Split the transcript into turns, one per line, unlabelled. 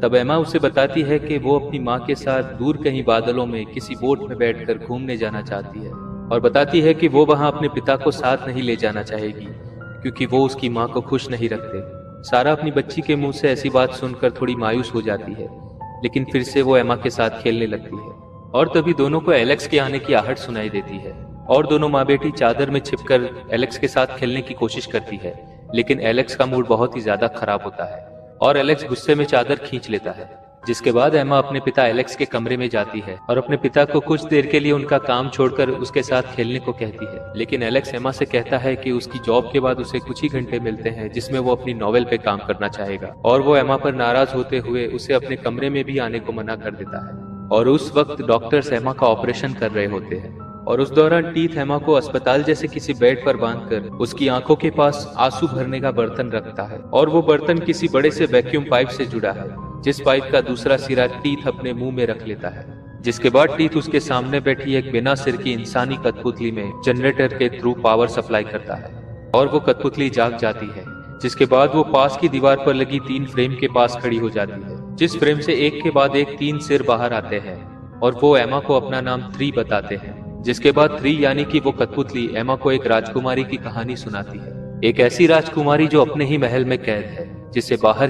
तब एमा उसे बताती है कि वो अपनी माँ के साथ दूर कहीं बादलों में किसी बोट में बैठकर घूमने जाना चाहती है, और बताती है कि वो वहां अपने पिता को साथ नहीं ले जाना चाहेगी क्योंकि वो उसकी माँ को खुश नहीं रखते। सारा अपनी बच्ची के मुंह से ऐसी बात सुनकर थोड़ी मायूस हो जाती है, लेकिन फिर से वो एमा के साथ खेलने लगती है। और तभी दोनों को एलेक्स के आने की आहट सुनाई देती है और दोनों माँ बेटी चादर में छिपकर एलेक्स के साथ खेलने की कोशिश करती है, लेकिन एलेक्स का मूड बहुत ही ज्यादा खराब होता है और एलेक्स गुस्से में चादर खींच लेता है। जिसके बाद एमा अपने पिता एलेक्स के कमरे में जाती है और अपने पिता को कुछ देर के लिए उनका काम छोड़कर उसके साथ खेलने को कहती है, लेकिन एलेक्स एमा से कहता है कि उसकी जॉब के बाद उसे कुछ ही घंटे मिलते हैं जिसमें वो अपनी नॉवेल पे काम करना चाहेगा, और वो एमा पर नाराज होते हुए उसे अपने कमरे में भी आने को मना कर देता है। और उस वक्त डॉक्टर्स एमा का ऑपरेशन कर रहे होते हैं और उस दौरान टीथ एमा को अस्पताल जैसे किसी बेड पर बांधकर उसकी आंखों के पास आंसू भरने का बर्तन रखता है, और वो बर्तन किसी बड़े से वैक्यूम पाइप से जुड़ा है, जिस पाइप का दूसरा सिरा टीथ अपने मुंह में रख लेता है। जिसके बाद टीथ उसके सामने बैठी एक बिना सिर की इंसानी कठपुतली में जनरेटर के थ्रू पावर सप्लाई करता है और वो कठपुतली जाग जाती है। जिसके बाद वो पास की दीवार पर लगी 3 फ्रेम के पास खड़ी हो जाती है, जिस फ्रेम से एक के बाद एक 3 सिर बाहर आते हैं और वो एमा को अपना नाम 3 बताते हैं। जिसके बाद 3 यानी कि वो कठपुतली एमा को एक राजकुमारी की कहानी सुनाती है, एक ऐसी राजकुमारी जो अपने ही महल में कैद है, जिसे बाहर